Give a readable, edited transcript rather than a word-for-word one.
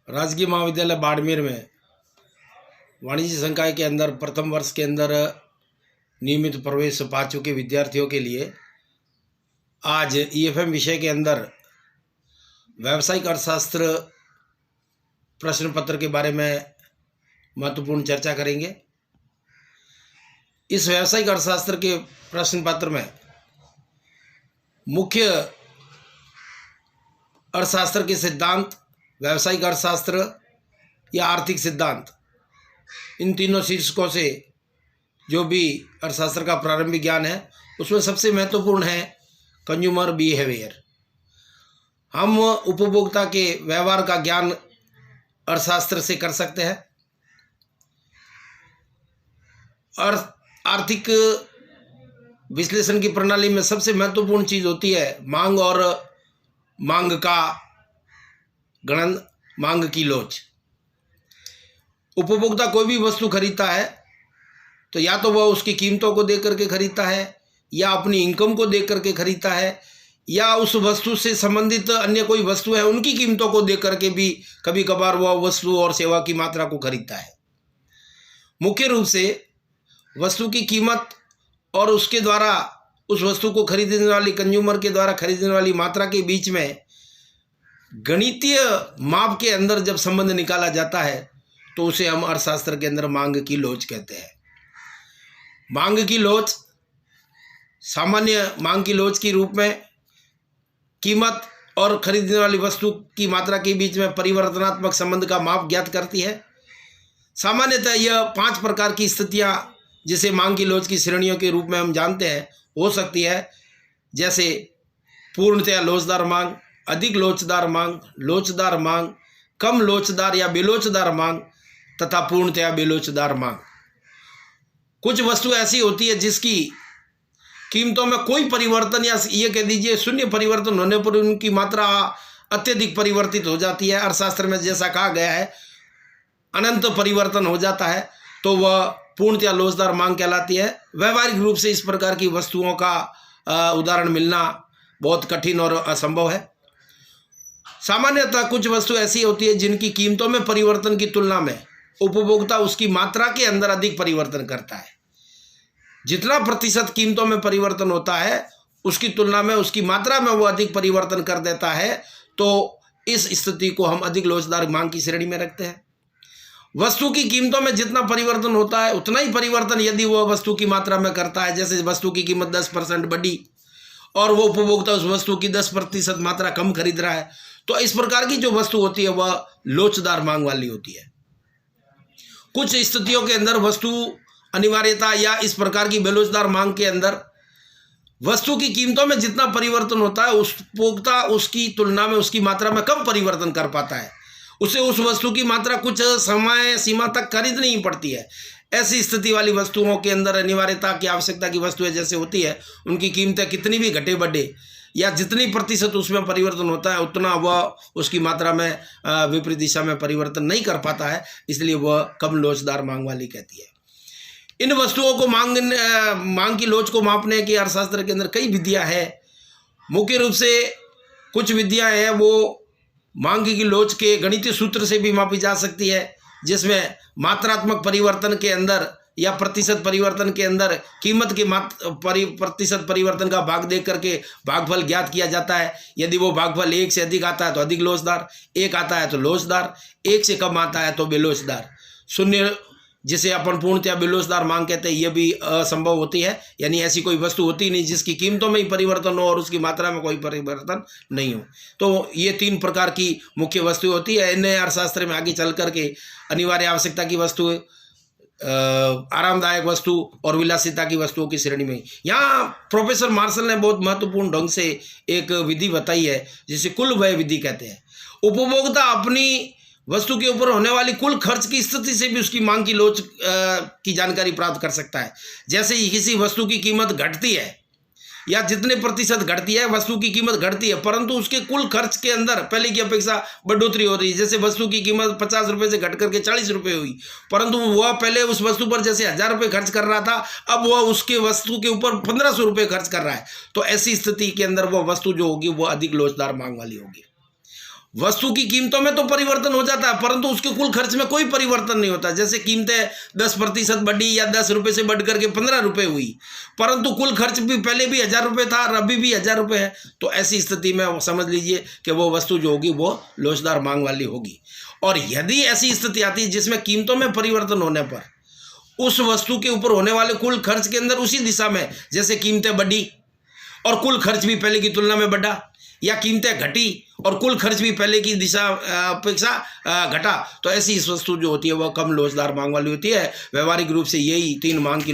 राजकीय महाविद्यालय बाड़मेर में वाणिज्य संकाय के अंदर प्रथम वर्ष के अंदर नियमित प्रवेश पा चुके विद्यार्थियों के लिए आज ईएफएम विषय के अंदर व्यावसायिक अर्थशास्त्र प्रश्न पत्र के बारे में महत्वपूर्ण चर्चा करेंगे। इस व्यावसायिक अर्थशास्त्र के प्रश्न पत्र में मुख्य अर्थशास्त्र के सिद्धांत, व्यावसायिक अर्थशास्त्र या आर्थिक सिद्धांत, इन तीनों शीर्षकों से जो भी अर्थशास्त्र का प्रारंभिक ज्ञान है उसमें सबसे महत्वपूर्ण है कंज्यूमर बिहेवियर। हम उपभोक्ता के व्यवहार का ज्ञान अर्थशास्त्र से कर सकते हैं। आर्थिक विश्लेषण की प्रणाली में सबसे महत्वपूर्ण चीज होती है मांग और मांग का गणन, मांग की लोच। उपभोक्ता कोई भी वस्तु खरीदता है तो या तो वह उसकी कीमतों को देख करके खरीदता है, या अपनी इनकम को देख करके खरीदता है, या उस वस्तु से संबंधित अन्य कोई वस्तु है उनकी कीमतों को देख करके भी कभी कभार वह वस्तु और सेवा की मात्रा को खरीदता है। मुख्य रूप से वस्तु की कीमत और उसके द्वारा उस वस्तु को खरीदने वाली कंज्यूमर के द्वारा खरीदने वाली मात्रा के बीच में गणितीय माप के अंदर जब संबंध निकाला जाता है तो उसे हम अर्थशास्त्र के अंदर मांग की लोच कहते हैं। मांग की लोच सामान्य मांग की लोच के रूप में कीमत और खरीदने वाली वस्तु की मात्रा के बीच में परिवर्तनात्मक संबंध का माप ज्ञात करती है। सामान्यतः यह 5 प्रकार की स्थितियां जिसे मांग की लोच की श्रेणियों के रूप में हम जानते हैं हो सकती है, जैसे पूर्णतया लोचदार मांग, अधिक लोचदार मांग, लोचदार मांग, कम लोचदार या बेलोचदार मांग तथा पूर्णतया बेलोचदार मांग। कुछ वस्तु ऐसी होती है जिसकी कीमतों में कोई परिवर्तन या ये कह दीजिए शून्य परिवर्तन होने पर उनकी मात्रा अत्यधिक परिवर्तित हो जाती है। अर्थशास्त्र में जैसा कहा गया है अनंत परिवर्तन हो जाता है, तो वह पूर्णतया लोचदार मांग कहलाती है। व्यावहारिक रूप से इस प्रकार की वस्तुओं का उदाहरण मिलना बहुत कठिन और असंभव है। सामान्यतः कुछ वस्तु ऐसी होती है जिनकी कीमतों में परिवर्तन की तुलना में उपभोक्ता उसकी मात्रा के अंदर अधिक परिवर्तन करता है। जितना प्रतिशत कीमतों में परिवर्तन होता है उसकी तुलना में उसकी मात्रा में वो अधिक परिवर्तन कर देता है, तो इस स्थिति को हम अधिक लोचदार मांग की श्रेणी में रखते हैं। वस्तु की कीमतों में जितना परिवर्तन होता है उतना ही परिवर्तन यदि वह वस्तु की मात्रा में करता है, जैसे वस्तु की कीमत 10% बढ़ी और वो उपभोक्ता उस वस्तु की 10% मात्रा कम खरीद रहा है, तो इस प्रकार की जो वस्तु होती है वह लोचदार मांग वाली होती है। कुछ स्थितियों के अंदर वस्तु अनिवार्यता या इस प्रकार की बेलोचदार मांग के अंदर वस्तु की कीमतों में जितना परिवर्तन होता है उपभोक्ता उसकी तुलना में उसकी मात्रा में कम परिवर्तन कर पाता है। उसे उस वस्तु की मात्रा कुछ समय सीमा तक खरीदनी ही पड़ती है। ऐसी स्थिति वाली वस्तुओं के अंदर अनिवार्यता की आवश्यकता की वस्तुएं जैसे होती है उनकी कीमतें कितनी भी घटे बढ़े या जितनी प्रतिशत उसमें परिवर्तन होता है उतना वह उसकी मात्रा में विपरीत दिशा में परिवर्तन नहीं कर पाता है, इसलिए वह कम लोचदार मांग वाली कहती है। इन वस्तुओं को मांग की लोच को मापने की अर्थशास्त्र के अंदर कई विधियां हैं। मुख्य रूप से कुछ विधियां हैं वो मांग की लोच के गणितीय सूत्र से भी मापी जा सकती है, जिसमें मात्रात्मक परिवर्तन के अंदर या प्रतिशत परिवर्तन के अंदर कीमत के प्रतिशत परिवर्तन का भाग देख करके भागफल ज्ञात किया जाता है। यदि वो भागफल 1 से अधिक आता है तो अधिक लोचदार, 1 आता है तो लोचदार, 1 से कम आता है तो बेलोचदार। 0 जिसे अपन पूर्णतया बेलोचदार मांग कहते हैं, यह भी असंभव होती है, यानी ऐसी कोई वस्तु होती नहीं जिसकी कीमतों में ही परिवर्तन हो और उसकी मात्रा में कोई परिवर्तन नहीं हो। तो ये 3 प्रकार की मुख्य वस्तु होती है। इन्हें अर्थशास्त्र में आगे चल करके अनिवार्य आवश्यकता की वस्तु, आरामदायक वस्तु और विलासिता की वस्तुओं की श्रेणी में यहाँ प्रोफेसर मार्शल ने बहुत महत्वपूर्ण ढंग से एक विधि बताई है जिसे कुल व्यय विधि कहते हैं। उपभोक्ता अपनी वस्तु के ऊपर होने वाली कुल खर्च की स्थिति से भी उसकी मांग की लोच की जानकारी प्राप्त कर सकता है। जैसे ही किसी वस्तु की कीमत घटती है या जितने प्रतिशत घटती है वस्तु की कीमत घटती है, परंतु उसके कुल खर्च के अंदर पहले की अपेक्षा बढ़ोतरी हो रही है। जैसे वस्तु की कीमत 50 रुपये से घट करके 40 रुपये हुई, परंतु वह पहले उस वस्तु पर जैसे 1000 रुपये खर्च कर रहा था, अब वह उसके वस्तु के ऊपर 1500 रुपये खर्च कर रहा है। तो ऐसी स्थिति के अंदर वह वस्तु जो होगी वह अधिक लोचदार मांग वाली होगी। वस्तु की कीमतों में तो परिवर्तन हो जाता है, परंतु उसके कुल खर्च में कोई परिवर्तन नहीं होता। जैसे कीमतें 10% बढ़ी या 10 रुपये से बढ़ करके 15 रुपये हुई, परंतु कुल खर्च भी पहले भी 1000 रुपये था और अभी भी 1000 रुपये है, तो ऐसी स्थिति में समझ लीजिए कि वो वस्तु जो होगी वो लोचदार मांग वाली होगी। और यदि ऐसी स्थिति आती है जिसमें कीमतों में परिवर्तन होने पर उस वस्तु के ऊपर होने वाले कुल खर्च के अंदर उसी दिशा में, जैसे कीमतें बढ़ी और कुल खर्च भी पहले की तुलना में बढ़ा, या कीमतें घटी और कुल खर्च भी पहले की दिशा अपेक्षा घटा, तो ऐसी इस वस्तु जो होती है वह कम लोचदार मांग वाली होती है। व्यवहारिक रूप से यही 3 मांग की